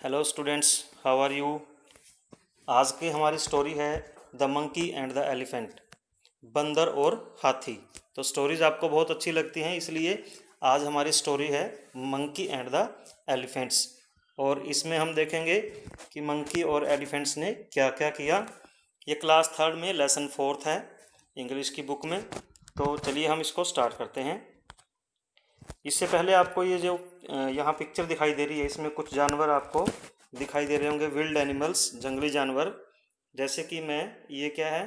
Hello students, how are you. आज की हमारी स्टोरी है the monkey and the elephant, बंदर और हाथी। तो स्टोरीज आपको बहुत अच्छी लगती हैं, इसलिए आज हमारी स्टोरी है मंकी एंड द एलिफेंट्स। और इसमें हम देखेंगे कि मंकी और एलिफेंट्स ने क्या क्या किया। ये क्लास थर्ड में लेसन फोर्थ है इंग्लिश की बुक में। तो चलिए हम इसको स्टार्ट करते हैं। इससे पहले आपको ये जो यहाँ पिक्चर दिखाई दे रही है, इसमें कुछ जानवर आपको दिखाई दे रहे होंगे, विल्ड एनिमल्स, जंगली जानवर। जैसे कि ये क्या है,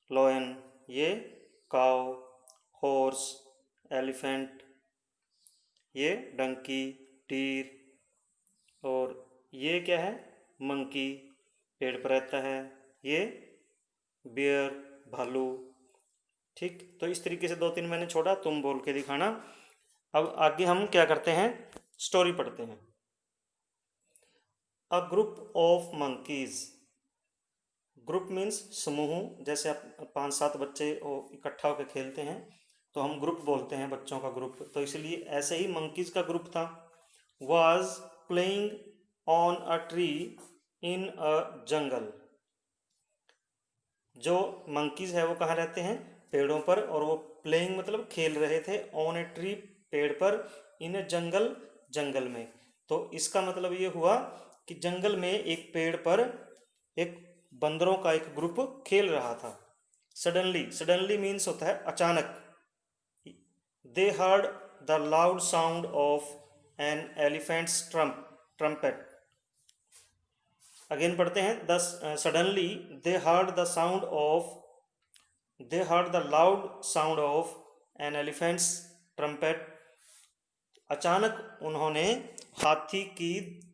लॉयन, ये काऊ, हॉर्स, एलिफेंट, ये डंकी, डीर, और ये क्या है, मंकी, पेड़ पर रहता है, ये बियर, भालू। ठीक, तो इस तरीके से दो तीन मैंने छोड़ा, तुम बोल के दिखाना। अब आगे हम क्या करते हैं, स्टोरी पढ़ते हैं। A group of monkeys. Group means समूह। जैसे आप 5-7 बच्चे इकट्ठा होकर खेलते हैं तो हम ग्रुप बोलते हैं, बच्चों का ग्रुप। तो इसलिए ऐसे ही मंकीज का ग्रुप था। Was playing on a tree in a jungle. जो मंकीज है वो कहाँ रहते हैं, पेड़ों पर। और वो प्लेइंग मतलब खेल रहे थे, ऑन ए ट्री, पेड़ पर, इन ए जंगल, जंगल में। तो इसका मतलब ये हुआ कि जंगल में एक पेड़ पर एक बंदरों का एक ग्रुप खेल रहा था। सडनली, सडनली मीन्स होता है अचानक। They heard the loud sound of an elephant's trumpet. Again पढ़ते हैं। Suddenly they heard the sound of they heard the loud sound of an elephant's trumpet. अचानक उन्होंने हाथी की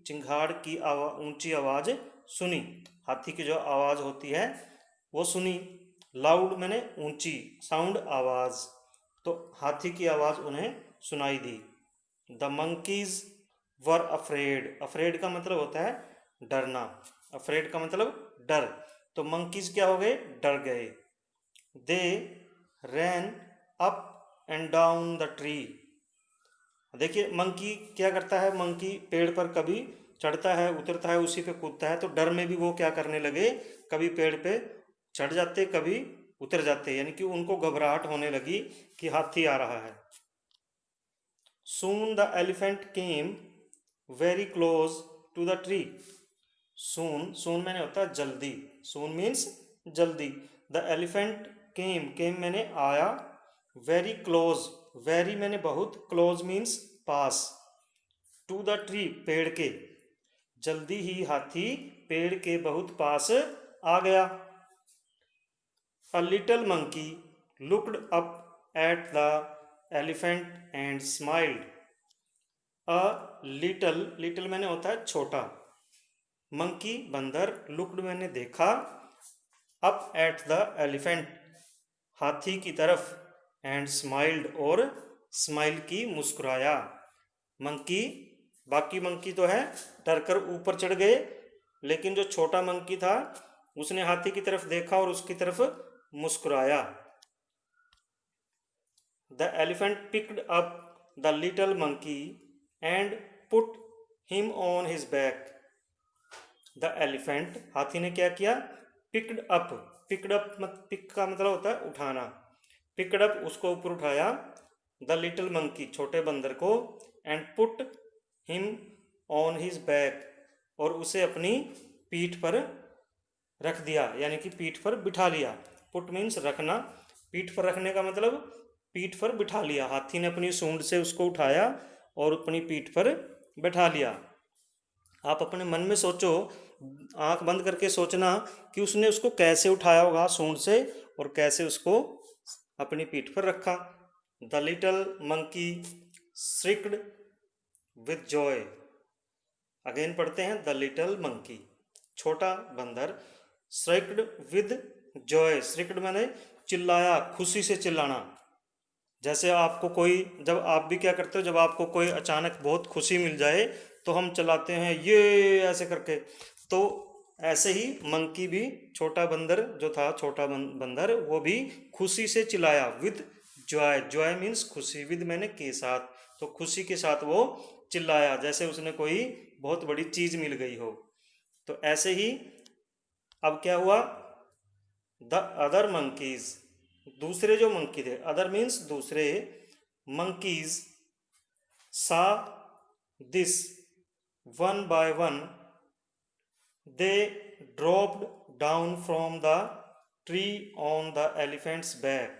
चिंगाड़ की ऊंची आवाज सुनी। हाथी की जो आवाज होती है वो सुनी। लाउड मैंने ऊंची, साउंड आवाज, तो हाथी की आवाज उन्हें सुनाई दी। The monkeys were afraid. Afraid का मतलब होता है डरना। अफ्रेड का मतलब डर। तो मंकीज क्या हो गए, डर गए। They ran up and down the tree. देखिए मंकी क्या करता है, मंकी पेड़ पर कभी चढ़ता है, उतरता है, उसी पे कूदता है। तो डर में भी वो क्या करने लगे, कभी पेड़ पे चढ़ जाते, कभी उतर जाते, यानी कि उनको घबराहट होने लगी कि हाथी आ रहा है। Soon the elephant came very close to the tree. Soon, soon मैंने होता है जल्दी, सून मीन्स जल्दी। द एलिफेंट केम, केम मैंने आया, वेरी क्लोज, वेरी मैंने बहुत, क्लोज मीन्स पास, टू द ट्री पेड़ के। जल्दी ही हाथी पेड़ के बहुत पास आ गया। A little monkey looked up at the elephant and smiled. A little, little मैंने होता है छोटा, मंकी बंदर, लुक्ड मैंने देखा, अप एट द एलिफेंट हाथी की तरफ, एंड स्माइल्ड और स्माइल की, मुस्कुराया। मंकी, बाकी मंकी तो है डरकर ऊपर चढ़ गए, लेकिन जो छोटा मंकी था उसने हाथी की तरफ देखा और उसकी तरफ मुस्कुराया। The elephant picked up the little monkey and put him on his back. The elephant, हाथी ने क्या किया, picked up, picked up pick का मतलब होता है उठाना, पिक्ड अप उसको ऊपर उठाया, द लिटिल मंकी छोटे बंदर को, and put him on his back और उसे अपनी पीठ पर रख दिया, यानी कि पीठ पर बिठा लिया। पुट मीन्स रखना, पीठ पर रखने का मतलब पीठ पर बिठा लिया। हाथी ने अपनी सूंड से उसको उठाया और अपनी पीठ पर बैठा लिया। आप अपने मन में सोचो, आंख बंद करके सोचना कि उसने उसको कैसे उठाया होगा सूंड से और कैसे उसको अपनी पीठ पर रखा। The little monkey shrieked with joy. Again पढ़ते हैं। द लिटिल मंकी, छोटा बंदर, श्रिक्ड विद जॉय, श्रिक्ड मैंने चिल्लाया, खुशी से चिल्लाना। जैसे आपको कोई, जब आप भी क्या करते हो, जब आपको कोई अचानक बहुत खुशी मिल जाए तो हम चलाते हैं ये ऐसे करके। तो ऐसे ही मंकी भी, छोटा बंदर जो था, छोटा बंदर, वो भी खुशी से चिल्लाया, विद जॉय, जॉय मीन्स खुशी, विद मैंने के साथ, तो खुशी के साथ वो चिल्लाया, जैसे उसने कोई बहुत बड़ी चीज मिल गई हो। तो ऐसे ही अब क्या हुआ, द अदर मंकीज, दूसरे जो मंकी थे, अदर मीन्स दूसरे, मंकीज सा this one by one they dropped down from the tree on the elephants back.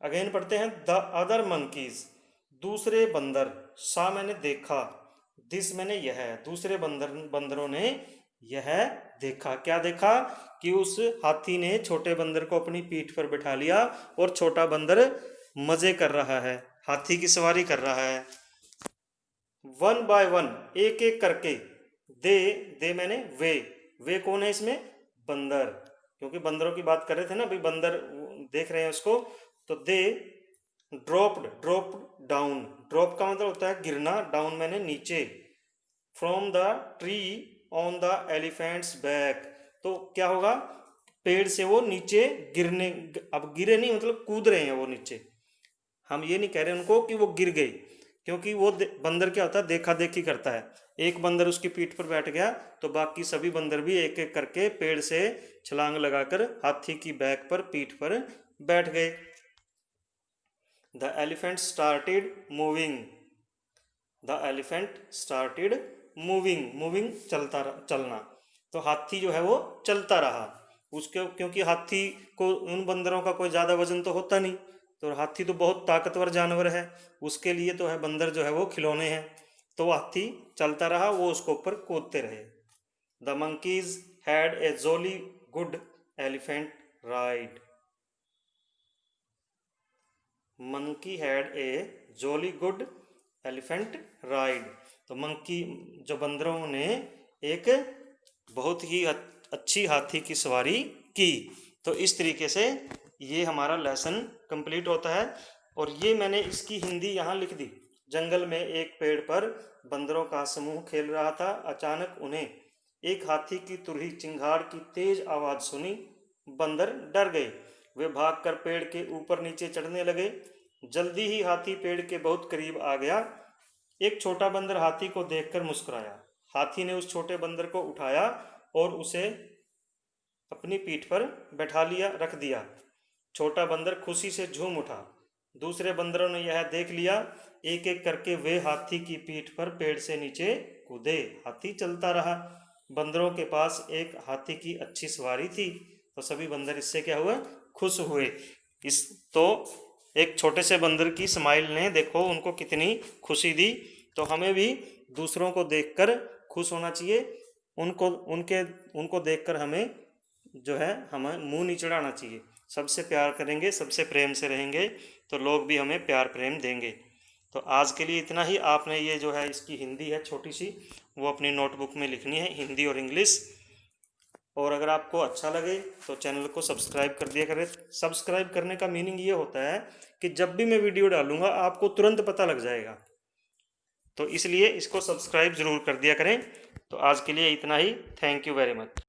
Again पढ़ते हैं, द अदर मंकीज, दूसरे बंदर, सा मैंने देखा, दिस मैंने यह, दूसरे बंदरों ने यह देखा। क्या देखा कि उस हाथी ने छोटे बंदर को अपनी पीठ पर बैठा लिया और छोटा बंदर मजे कर रहा है, हाथी की सवारी कर रहा है। वन बाय वन, एक एक करके, दे मैंने वे कौन है इसमें, बंदर, क्योंकि बंदरों की बात कर रहे थे ना अभी, बंदर देख रहे हैं उसको। तो दे ड्रॉप्ड डाउन, ड्रॉप का मतलब होता है गिरना, डाउन मैंने नीचे, from the tree on the elephants back, तो क्या होगा, पेड़ से वो नीचे गिरने, अब गिरे नहीं मतलब कूद रहे हैं वो नीचे, हम ये नहीं कह रहे उनको कि वो गिर गए, क्योंकि वो बंदर क्या होता है, देखा देखी करता है। एक बंदर उसकी पीठ पर बैठ गया तो बाकी सभी बंदर भी एक एक करके पेड़ से छलांग लगाकर हाथी की बैक पर, पीठ पर बैठ गए। The elephant started moving, the elephant started moving चलना, तो हाथी जो है वो चलता रहा उसके, क्योंकि हाथी को, उन बंदरों का कोई ज़्यादा वजन तो होता नहीं, तो हाथी तो बहुत ताकतवर जानवर है, उसके लिए तो है बंदर जो है वो खिलौने हैं, तो हाथी चलता रहा, वो उसके ऊपर कूदते रहे। The monkeys had a jolly good elephant ride, monkey had a jolly good elephant ride, तो मंकी जो बंदरों ने एक बहुत ही अच्छी हाथी की सवारी की। तो इस तरीके से ये हमारा लेसन कंप्लीट होता है। और ये मैंने इसकी हिंदी यहाँ लिख दी। जंगल में एक पेड़ पर बंदरों का समूह खेल रहा था, अचानक उन्हें एक हाथी की तुरही चिंगाड़ की तेज आवाज सुनी, बंदर डर गए, वे भागकर पेड़ के ऊपर नीचे चढ़ने लगे। जल्दी ही हाथी पेड़ के बहुत करीब आ गया। एक छोटा बंदर हाथी को देखकर मुस्कुराया, हाथी ने उस छोटे बंदर को उठाया और उसे अपनी पीठ पर बैठा लिया, रख दिया। छोटा बंदर खुशी से झूम उठा। दूसरे बंदरों ने यह देख लिया, एक एक करके वे हाथी की पीठ पर पेड़ से नीचे कूदे, हाथी चलता रहा। बंदरों के पास एक हाथी की अच्छी सवारी थी, तो सभी बंदर इससे क्या हुए, खुश हुए। इस तो एक छोटे से बंदर की स्माइल ने देखो उनको कितनी खुशी दी। तो हमें भी दूसरों को देखकर खुश होना चाहिए, उनको देखकर हमें जो है हमें मुंह नहीं चढ़ाना चाहिए। सबसे प्यार करेंगे, सबसे प्रेम से रहेंगे तो लोग भी हमें प्यार प्रेम देंगे। तो आज के लिए इतना ही। आपने ये जो है इसकी हिंदी है छोटी सी, वो अपनी नोटबुक में लिखनी है, हिंदी और इंग्लिश। और अगर आपको अच्छा लगे तो चैनल को सब्सक्राइब कर दिया करें। सब्सक्राइब करने का मीनिंग ये होता है कि जब भी मैं वीडियो डालूंगा आपको तुरंत पता लग जाएगा, तो इसलिए इसको सब्सक्राइब ज़रूर कर दिया करें। तो आज के लिए इतना ही। Thank you very much.